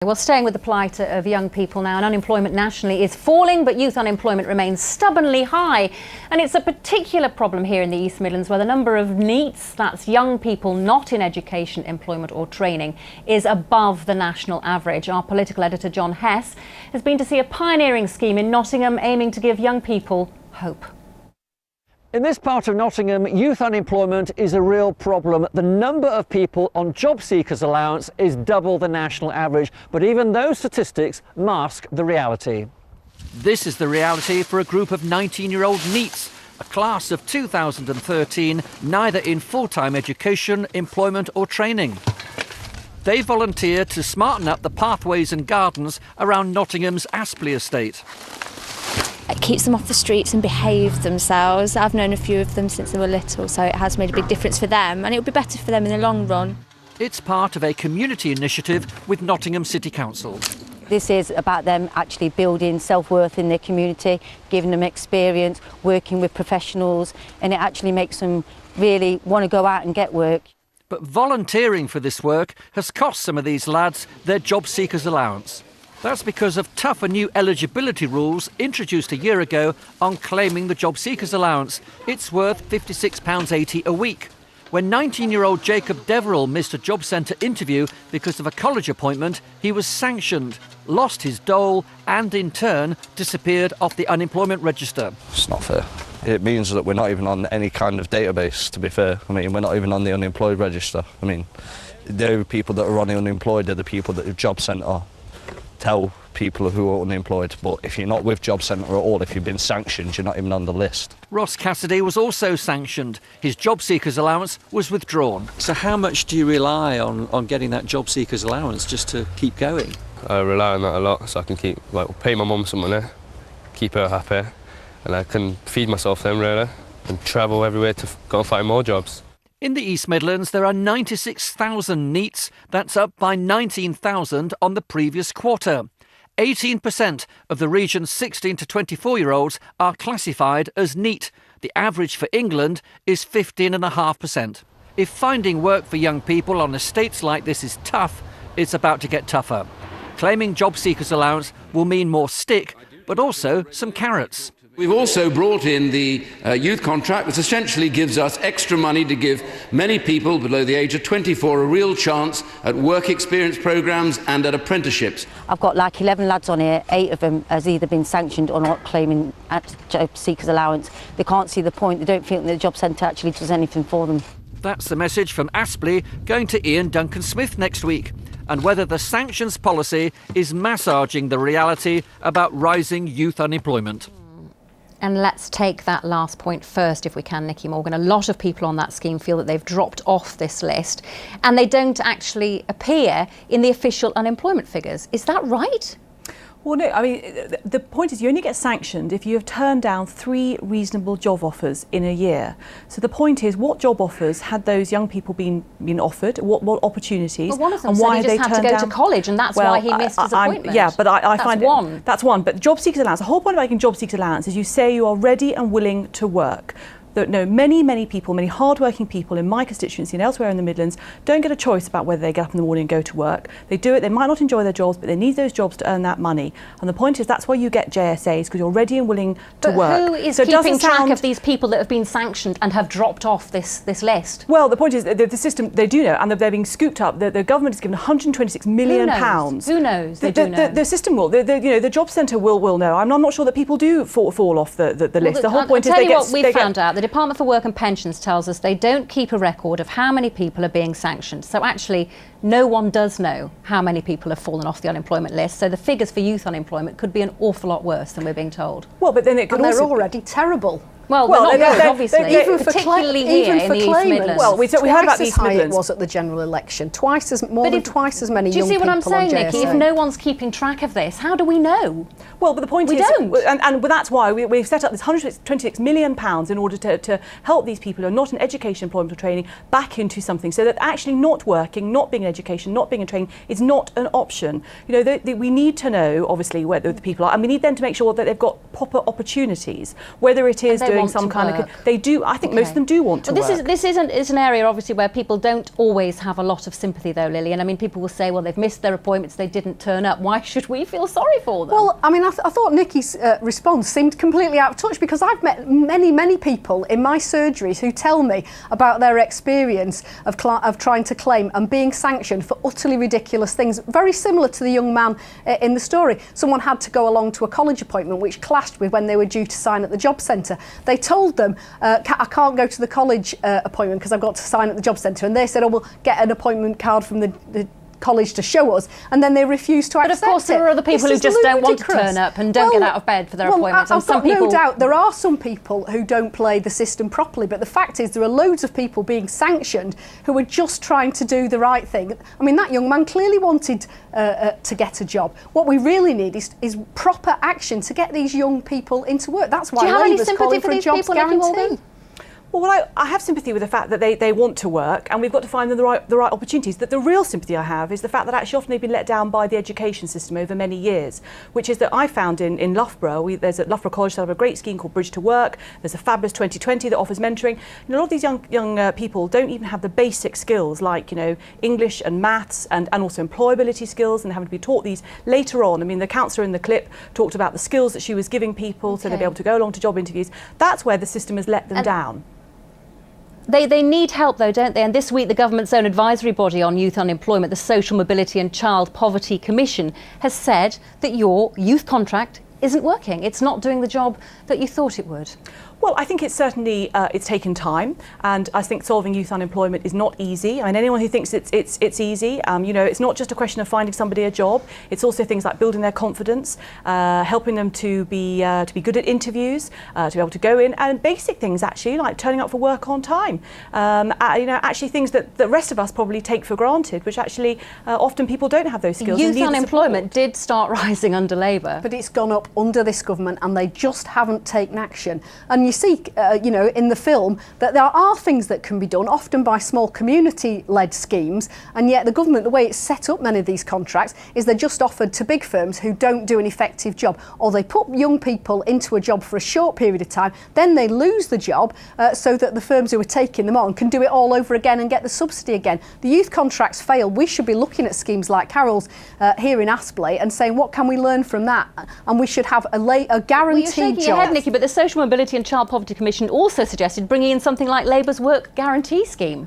Well, staying with the plight of young people now, and unemployment nationally is falling, but youth unemployment remains stubbornly high. And it's a particular problem here in the East Midlands, where the number of NEETs, that's young people not in education, employment or training, is above the national average. Our political editor, John Hess, has been to see a pioneering scheme in Nottingham aiming to give young people hope. In this part of Nottingham, youth unemployment is a real problem. The number of people on job seekers allowance is double the national average, but even those statistics mask the reality. This is the reality for a group of 19-year-old NEETs, a class of 2013, neither in full-time education, employment or training. They volunteered to smarten up the pathways and gardens around Nottingham's Aspley estate. It keeps them off the streets and behave themselves. I've known a few of them since they were little, so it has made a big difference for them, and it'll be better for them in the long run. It's part of a community initiative with Nottingham City Council. This is about them actually building self-worth in their community, giving them experience, working with professionals, and it actually makes them really want to go out and get work. But volunteering for this work has cost some of these lads their job seekers allowance. That's because of tougher new eligibility rules introduced a year ago on claiming the job seekers allowance. It's worth £56.80 a week. When 19-year-old Jacob Deverell missed a job centre interview because of a college appointment, he was sanctioned, lost his dole and in turn disappeared off the unemployment register. It's not fair. It means that we're not even on any kind of database, to be fair. I mean, we're not even on the unemployed register. I mean, the people that are on the unemployed are the people that the job centre tell people who are unemployed, but if you're not with Job Centre at all, if you've been sanctioned, you're not even on the list. Ross Cassidy was also sanctioned. His job seekers allowance was withdrawn. So how much do you rely on getting that job seekers allowance just to keep going? I rely on that a lot, so I can pay my mum some money, keep her happy, and I can feed myself then really, and travel everywhere to go and find more jobs. In the East Midlands, there are 96,000 NEETs. That's up by 19,000 on the previous quarter. 18% of the region's 16 to 24-year-olds are classified as NEET. The average for England is 15.5%. If finding work for young people on estates like this is tough, it's about to get tougher. Claiming job seekers allowance will mean more stick, but also some carrots. We've also brought in the youth contract, which essentially gives us extra money to give many people below the age of 24 a real chance at work experience programmes and at apprenticeships. I've got like 11 lads on here, 8 of them has either been sanctioned or not claiming job seekers allowance. They can't see the point, they don't feel that the job centre actually does anything for them. That's the message from Aspley going to Ian Duncan-Smith next week, and whether the sanctions policy is massaging the reality about rising youth unemployment. And let's take that last point first, if we can, Nikki Morgan. A lot of people on that scheme feel that they've dropped off this list and they don't actually appear in the official unemployment figures. Is that right? Well, no, I mean, the point is you only get sanctioned if you have turned down 3 reasonable job offers in a year. So the point is, what job offers had those young people been offered? What opportunities? Well, one of them and said why he just had to go to college, and that's why he missed his appointment. Yeah, but I find one. That's one. But job seekers allowance, the whole point of making job seekers allowance is you say you are ready and willing to work. No, many people, many hard-working people in my constituency and elsewhere in the Midlands don't get a choice about whether they get up in the morning and go to work. They do it, they might not enjoy their jobs, but they need those jobs to earn that money. And the point is that's why you get JSAs, because you're ready and willing to work. Who is keeping track of these people that have been sanctioned and have dropped off this list? Well, the point is the system, they do know, and they're being scooped up. The government has given £126 million. Who knows? They do know. The system will. The job centre will know. I'm not sure that people do fall off the list. The whole point is they get... What we found out, the Department for Work and Pensions tells us they don't keep a record of how many people are being sanctioned. So actually, no one does know how many people have fallen off the unemployment list. So the figures for youth unemployment could be an awful lot worse than we're being told. Well, but then it could they're already terrible. Well, they're not good, obviously, even particularly here in the East Midlands. Well, we heard about the East Midlands. It was at the general election. More than twice as many young people on JSA. Do you see what I'm saying, Nikki? If no one's keeping track of this, how do we know? Well, but the point is... We don't. And that's why we've set up this £126 million in order to help these people who are not in education, employment or training back into something, so that actually not working, not being in education, not being in training is not an option. You know, we need to know, obviously, where the people are, and we need them to make sure that they've got proper opportunities, whether it is doing doing want some to kind work. of. They do. I think most of them do want to work. This is an area obviously where people don't always have a lot of sympathy, though, Lillian. I mean, people will say, well, they've missed their appointments, they didn't turn up. Why should we feel sorry for them? Well, I mean, I thought Nikki's response seemed completely out of touch, because I've met many people in my surgeries who tell me about their experience of trying to claim and being sanctioned for utterly ridiculous things, very similar to the young man in the story. Someone had to go along to a college appointment which clashed with when they were due to sign at the job centre. They told them, I can't go to the college appointment because I've got to sign at the job centre, and they said, oh, we'll get an appointment card from the college to show us, and then they refuse to accept it. But of course there are other people who just don't want to turn up and don't get out of bed for their appointments. I've got no doubt there are some people who don't play the system properly, but the fact is there are loads of people being sanctioned who are just trying to do the right thing. I mean, that young man clearly wanted to get a job. What we really need is proper action to get these young people into work. That's why Labour's calling for a jobs guarantee. Well, I have sympathy with the fact that they want to work, and we've got to find them the right opportunities. That the real sympathy I have is the fact that actually often they've been let down by the education system over many years, which is that I found in Loughborough, there's at Loughborough College, they have a great scheme called Bridge to Work. There's a fabulous 2020 that offers mentoring. And a lot of these young people don't even have the basic skills like, English and maths and also employability skills, and having to be taught these later on. I mean, the counsellor in the clip talked about the skills that she was giving people so they'd be able to go along to job interviews. That's where the system has let them down. They need help, though, don't they? And this week, the government's own advisory body on youth unemployment, the Social Mobility and Child Poverty Commission, has said that your youth contract isn't working. It's not doing the job that you thought it would. Well, I think it's certainly it's taken time, and I think solving youth unemployment is not easy. I mean, anyone who thinks it's easy, it's not just a question of finding somebody a job. It's also things like building their confidence, helping them to be good at interviews, to be able to go in, and basic things actually like turning up for work on time. Actually things that the rest of us probably take for granted, which actually often people don't have those skills. Youth unemployment did start rising under Labour, but it's gone up under this government, and they just haven't taken action. And you see, in the film, that there are things that can be done, often by small community-led schemes, and yet the government, the way it's set up many of these contracts, is they're just offered to big firms who don't do an effective job, or they put young people into a job for a short period of time, then they lose the job, so that the firms who are taking them on can do it all over again and get the subsidy again. The youth contracts fail. We should be looking at schemes like Carol's here in Aspley and saying, what can we learn from that? And we should have a guaranteed well, you're shaking job. your head, Nikki, but the Social Mobility and Child Poverty Commission also suggested bringing in something like Labour's work guarantee scheme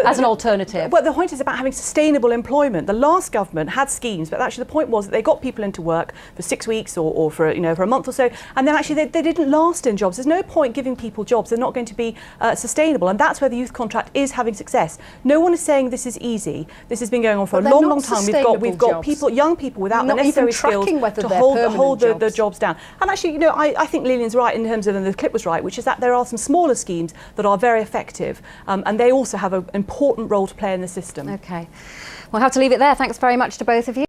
as an alternative. Well, the point is about having sustainable employment. The last government had schemes, but actually the point was that they got people into work for 6 weeks or for a month or so, and then actually they didn't last in jobs. There's no point giving people jobs. They're not going to be sustainable, and that's where the youth contract is having success. No one is saying this is easy. This has been going on for a long time. We've got young people without the necessary skills to hold the jobs down. And actually, I think Lillian's right in terms of, and the clip was right, which is that there are some smaller schemes that are very effective, and they also have an important role to play in the system. Okay, we'll have to leave it there. Thanks very much to both of you.